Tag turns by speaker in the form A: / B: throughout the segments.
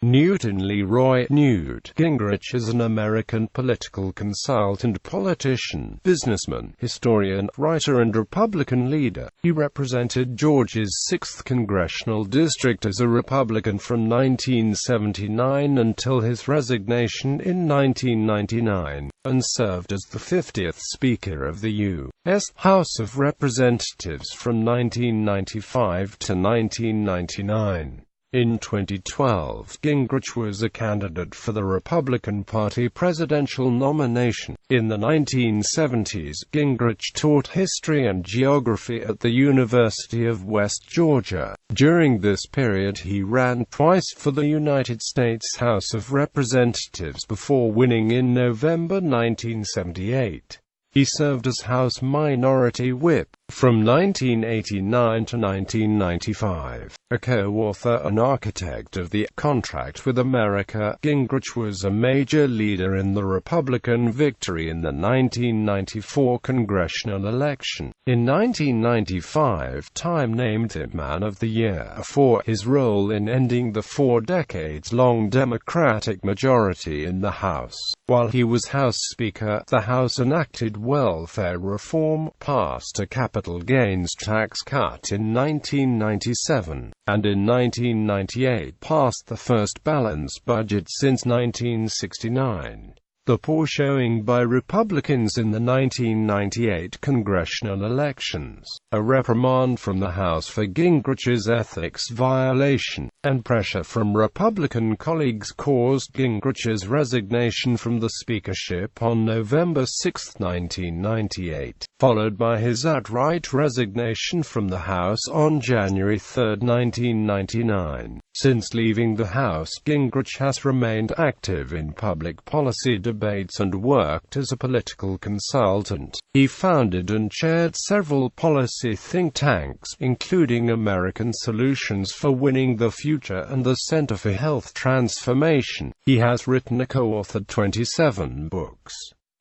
A: Newt and Leroy. Newt Gingrich is an American political consultant, politician, businessman, historian, writer and Republican leader. He represented Georgia's 6th congressional district as a Republican from 1979 until his resignation in 1999, and served as the 50th Speaker of the U.S. House of Representatives from 1995 to 1999. In 2012, Gingrich was a candidate for the Republican Party presidential nomination. In the 1970s, Gingrich taught history and geography at the University of West Georgia. During this period he ran twice for the United States House of Representatives before winning in November 1978. He served as House Minority Whip from 1989 to 1995. A co-author and architect of the Contract with America, Gingrich was a major leader in the Republican victory in the 1994 congressional election. In 1995, Time named him Man of the Year for his role in ending the 4 decades-long Democratic majority in the House. While he was House Speaker, the House enacted welfare reform, passed a capital gains tax cut in 1997, and in 1998 passed the first balanced budget since 1969. The poor showing by Republicans in the 1998 congressional elections, a reprimand from the House for Gingrich's ethics violation, and pressure from Republican colleagues caused Gingrich's resignation from the speakership on November 6, 1998, followed by his outright resignation from the House on January 3, 1999. Since leaving the House, Gingrich has remained active in public policy debates and worked as a political consultant. He founded and chaired several policy think tanks, including American Solutions for Winning the Future and the Center for Health Transformation. He has written or co-authored 27 books.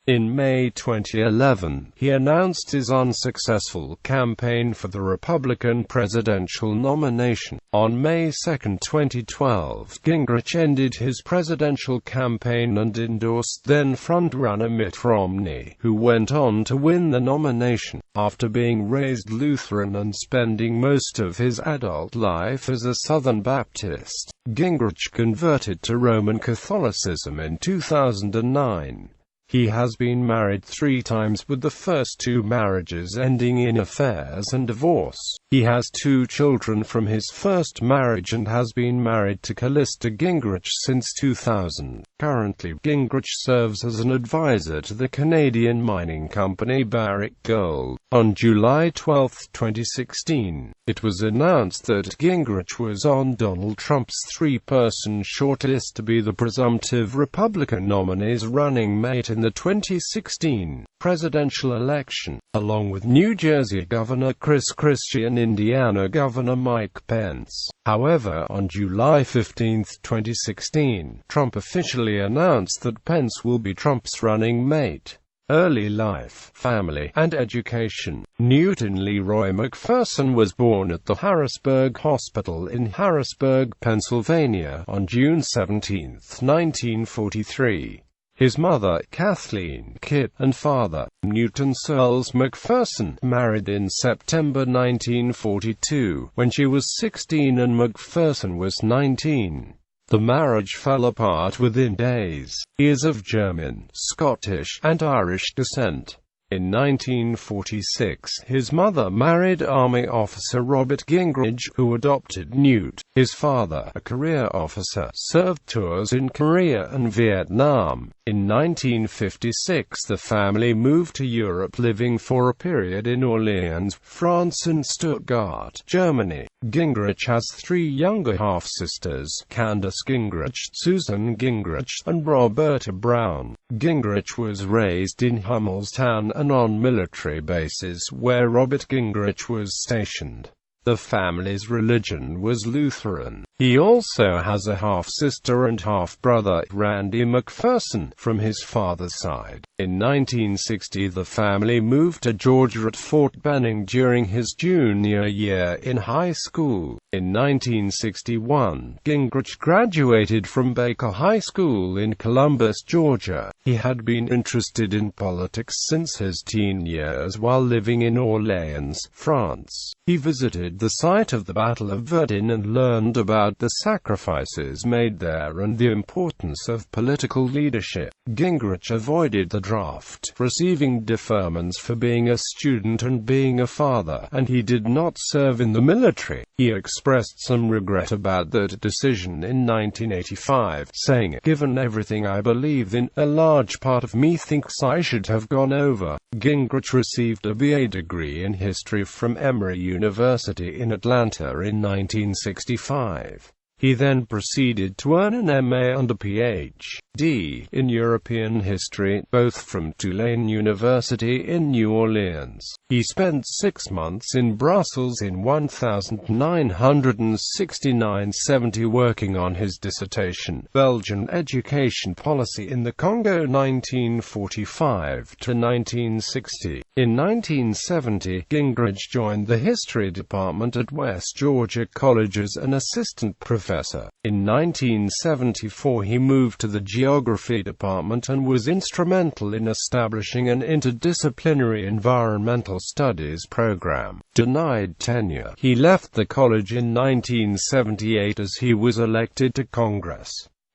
A: In May 2011, he announced his unsuccessful campaign for the Republican presidential nomination. On May 2, 2012, Gingrich ended his presidential campaign and endorsed then frontrunner Mitt Romney, who went on to win the nomination. After being raised Lutheran and spending most of his adult life as a Southern Baptist, Gingrich converted to Roman Catholicism in 2009. He has been married 3 times, with the first 2 marriages ending in affairs and divorce. He has 2 children from his first marriage and has been married to Callista Gingrich since 2000. Currently, Gingrich serves as an advisor to the Canadian mining company Barrick Gold. On July 12, 2016, it was announced that Gingrich was on Donald Trump's 3-person shortlist to be the presumptive Republican nominee's running mate in the 2016 presidential election, along with New Jersey Governor Chris Christie and Indiana Governor Mike Pence. However, on July 15, 2016, Trump officially announced that Pence will be Trump's running mate. Early life, family, and education. Newt and Leroy McPherson was born at the Harrisburg Hospital in Harrisburg, Pennsylvania, on June 17, 1943. His mother, Kathleen Kitt, and father, Newton Searles McPherson, married in September 1942, when she was 16 and McPherson was 19. The marriage fell apart within days. He is of German, Scottish, and Irish descent. In 1946, his mother married Army officer Robert Gingrich, who adopted Newt. His father, a career officer, served tours in Korea and Vietnam. In 1956, the family moved to Europe, living for a period in Orleans, France and Stuttgart, Germany. Gingrich has 3 younger half-sisters, Candace Gingrich, Susan Gingrich, and Roberta Brown. Gingrich was raised in Hummelstown and on military bases where Robert Gingrich was stationed. The family's religion was Lutheran. He also has a half-sister and half-brother, Randy McPherson, from his father's side. In 1960 the family moved to Georgia at Fort Benning during his junior year in high school. In 1961, Gingrich graduated from Baker High School in Columbus, Georgia. He had been interested in politics since his teen years while living in Orléans, France. He visited the site of the Battle of Verdun and learned about the sacrifices made there and the importance of political leadership. Gingrich avoided the draft, receiving deferments for being a student and being a father, and he did not serve in the military. He expressed some regret about that decision in 1985, saying, "Given everything I believe in, a large part of me thinks I should have gone over." Gingrich received a BA degree in history from Emory University in Atlanta in 1965. He then proceeded to earn an MA and a Ph.D. in European history, both from Tulane University in New Orleans. He spent 6 months in Brussels in 1969-70 working on his dissertation, Belgian Education Policy in the Congo 1945-1960. In 1970, Gingrich joined the history department at West Georgia College as an assistant professor. In 1974 he moved to the geography department and was instrumental in establishing an interdisciplinary environmental studies program. Denied tenure, he left the college in 1978 as he was elected to Congress.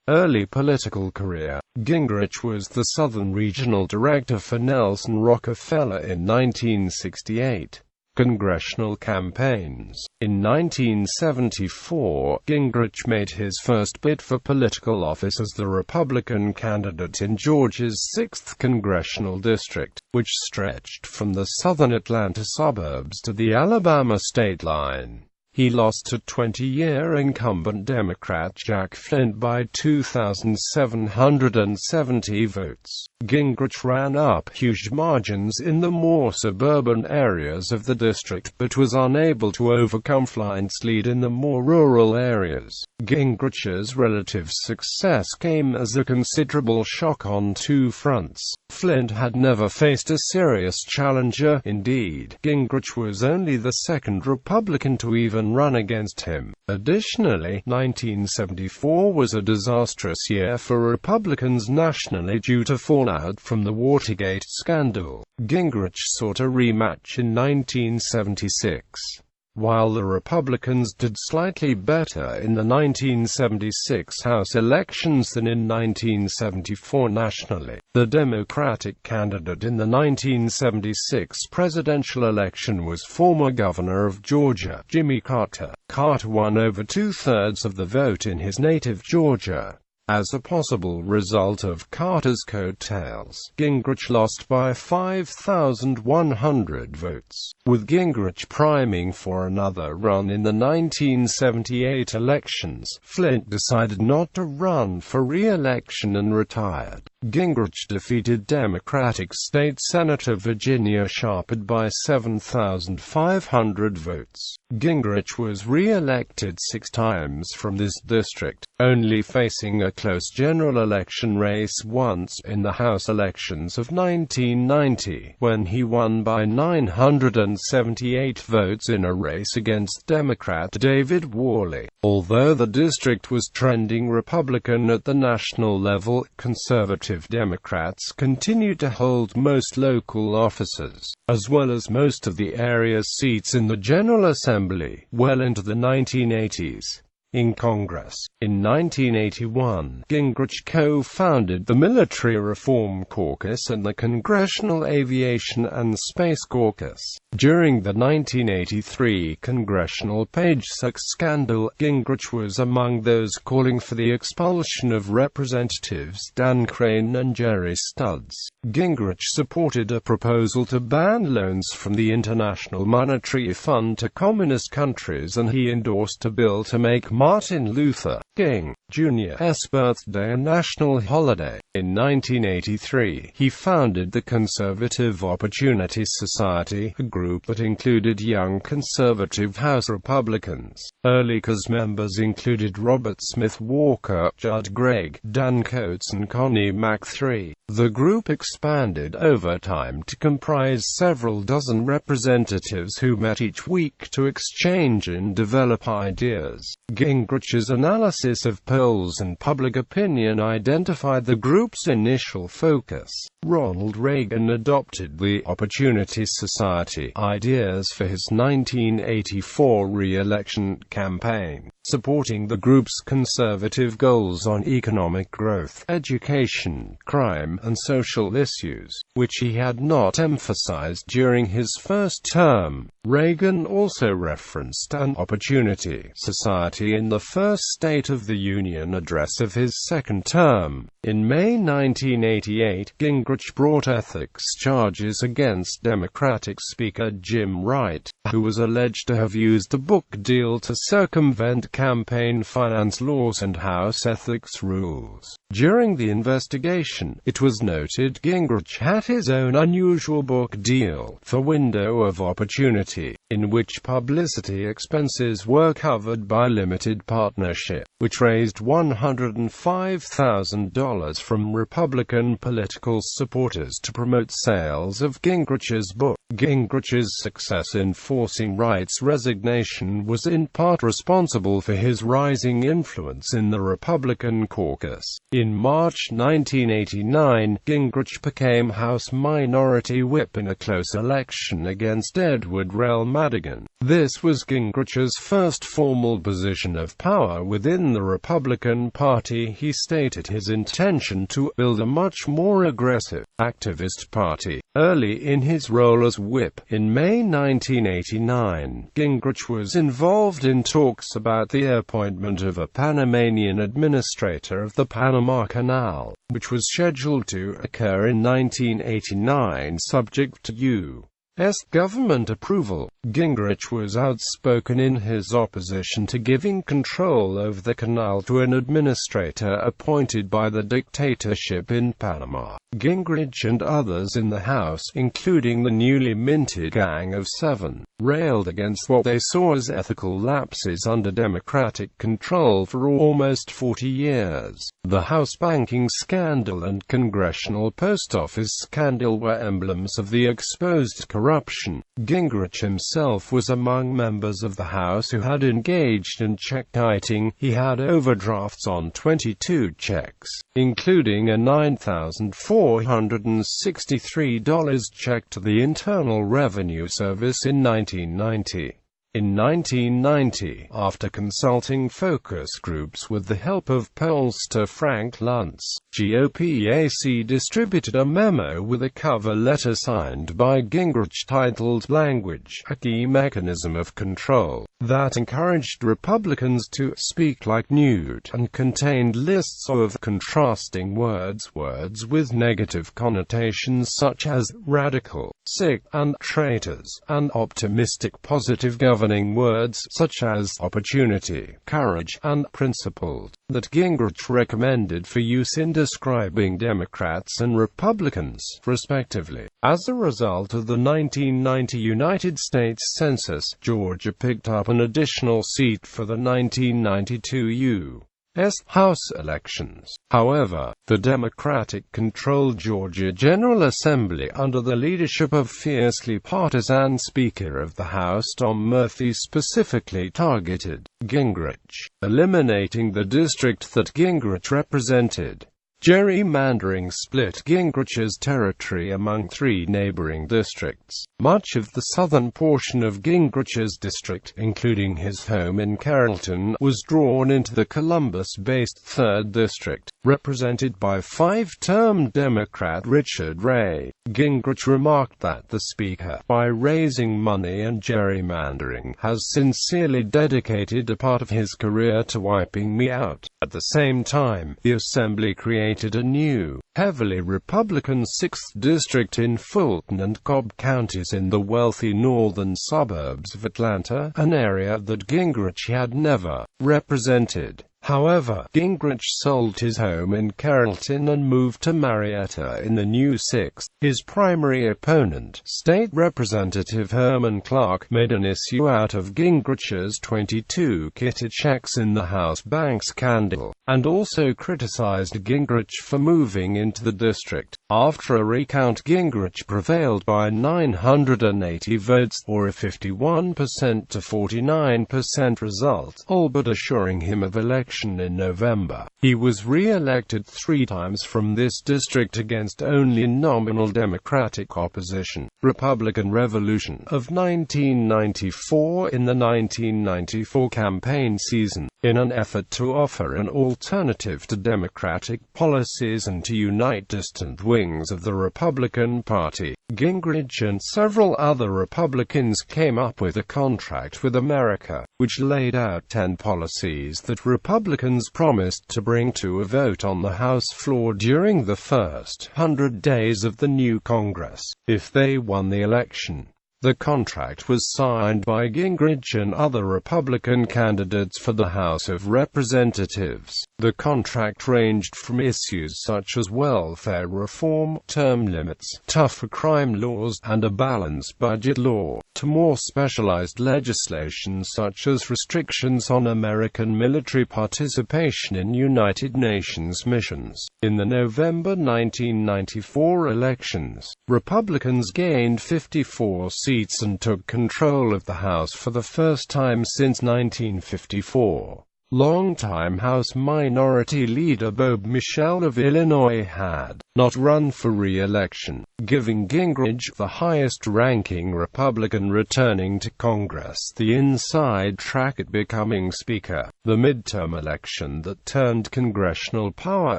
A: Early political career. Gingrich was the Southern Regional Director for Nelson Rockefeller in 1968. Congressional campaigns. In 1974, Gingrich made his first bid for political office as the Republican candidate in Georgia's 6th congressional district, which stretched from the southern Atlanta suburbs to the Alabama state line. He lost to 20-year incumbent Democrat Jack Flint by 2,770 votes. Gingrich ran up huge margins in the more suburban areas of the district, but was unable to overcome Flint's lead in the more rural areas. Gingrich's relative success came as a considerable shock on two fronts. Flint had never faced a serious challenger. Indeed, Gingrich was only the second Republican to even run against him. Additionally, 1974 was a disastrous year for Republicans nationally due to fallout from the Watergate scandal. Gingrich sought a rematch in 1976. While the Republicans did slightly better in the 1976 House elections than in 1974 nationally, the Democratic candidate in the 1976 presidential election was former governor of Georgia, Jimmy Carter. Carter won over two-thirds of the vote in his native Georgia. As a possible result of Carter's coattails, Gingrich lost by 5,100 votes. With Gingrich priming for another run in the 1978 elections, Flint decided not to run for re-election and retired. Gingrich defeated Democratic State Senator Virginia Sharpard by 7,500 votes. Gingrich was re-elected 6 times from this district, only facing a close general election race once in the House elections of 1990, when he won by 978 votes in a race against Democrat David Worley. Although the district was trending Republican at the national level, conservative Democrats continued to hold most local offices, as well as most of the area's seats in the General Assembly, well into the 1980s. In Congress. In 1981, Gingrich co-founded the Military Reform Caucus and the Congressional Aviation and Space Caucus. During the 1983 congressional page sex scandal, Gingrich was among those calling for the expulsion of Representatives Dan Crane and Jerry Studs. Gingrich supported a proposal to ban loans from the International Monetary Fund to communist countries, and he endorsed a bill to make Martin Luther King Jr.'s birthday a national holiday. In 1983, he founded the Conservative Opportunity Society, a group that included young conservative House Republicans. Early cause members included Robert Smith Walker, Judd Gregg, Dan Coates and Connie Mack III. The group expanded over time to comprise several dozen representatives who met each week to exchange and develop ideas. Gingrich's analysis of polls and public opinion identified the group's initial focus. Ronald Reagan adopted the Opportunity Society ideas for his 1984 re-election campaign, supporting the group's conservative goals on economic growth, education, crime, and social issues, which he had not emphasized during his first term. Reagan also referenced an Opportunity Society in the first State of the Union address of his second term. In May 1988, Gingrich brought ethics charges against Democratic Speaker Jim Wright, who was alleged to have used the book deal to circumvent campaign finance laws and House ethics rules. During the investigation, it was noted Gingrich had his own unusual book deal for Window of Opportunity, in which publicity expenses were covered by limited partnership, which raised $105,000 from Republican political supporters to promote sales of Gingrich's book. Gingrich's success in forcing Wright's resignation was in part responsible for his rising influence in the Republican caucus. In March 1989, Gingrich became House Minority Whip in a close election against Edward Rell Madigan. This was Gingrich's first formal position of power within the Republican Party. He stated his intention to build a much more aggressive, activist party. Early in his role as whip, in May 1989, Gingrich was involved in talks about the appointment of a Panamanian administrator of the Panama Canal, which was scheduled to occur in 1989 subject to U.S. government approval. Gingrich was outspoken in his opposition to giving control over the canal to an administrator appointed by the dictatorship in Panama. Gingrich and others in the House, including the newly minted Gang of Seven, railed against what they saw as ethical lapses under Democratic control for almost 40 years. The House banking scandal and congressional post office scandal were emblems of the exposed corruption. Gingrich himself was among members of the House who had engaged in check kiting. He had overdrafts on 22 checks, including a $9,463 check to the Internal Revenue Service in 1990. In 1990, after consulting focus groups with the help of pollster Frank Luntz, GOP-AC distributed a memo with a cover letter signed by Gingrich titled "Language, a Key Mechanism of Control," that encouraged Republicans to speak like Newt and contained lists of contrasting words with negative connotations such as radical, sick, and traitors, and optimistic positive governing words such as opportunity, courage, and principled, that Gingrich recommended for use in describing Democrats and Republicans, respectively. As a result of the 1990 United States Census, Georgia picked up an additional seat for the 1992 U.S. House elections. However, the Democratic-controlled Georgia General Assembly under the leadership of fiercely partisan Speaker of the House Tom Murphy specifically targeted Gingrich, eliminating the district that Gingrich represented. Gerrymandering split Gingrich's territory among 3 neighboring districts. Much of the southern portion of Gingrich's district, including his home in Carrollton, was drawn into the Columbus-based 3rd District, represented by 5-term Democrat Richard Ray. Gingrich remarked that the Speaker, by raising money and gerrymandering, has sincerely dedicated a part of his career to wiping me out. At the same time, the Assembly created a new, heavily Republican 6th District in Fulton and Cobb counties in the wealthy northern suburbs of Atlanta, an area that Gingrich had never represented. However, Gingrich sold his home in Carrollton and moved to Marietta in the new 6th. His primary opponent, State Representative Herman Clark, made an issue out of Gingrich's 22 kitted checks in the House bank scandal, and also criticized Gingrich for moving into the district. After a recount, Gingrich prevailed by 980 votes, or a 51% to 49% result, all but assuring him of election in November. He was re-elected 3 times from this district against only nominal Democratic opposition. Republican Revolution of 1994. In the 1994 campaign season, in an effort to offer an alternative to Democratic policies and to unite distant wings of the Republican Party, Gingrich and several other Republicans came up with a contract with America, which laid out 10 policies that Republicans promised to bring to a vote on the House floor during the first 100 days of the new Congress, if they won the election. The contract was signed by Gingrich and other Republican candidates for the House of Representatives. The contract ranged from issues such as welfare reform, term limits, tougher crime laws, and a balanced budget law, to more specialized legislation such as restrictions on American military participation in United Nations missions. In the November 1994 elections, Republicans gained 54 seats and took control of the House for the first time since 1954. Longtime House Minority Leader Bob Michel of Illinois had not run for re-election, giving Gingrich the highest-ranking Republican returning to Congress the inside track at becoming Speaker. The midterm election that turned congressional power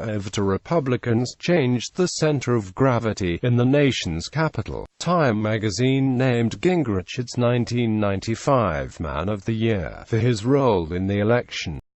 A: over to Republicans changed the center of gravity in the nation's capital. Time magazine named Gingrich its 1995 Man of the Year for his role in the election.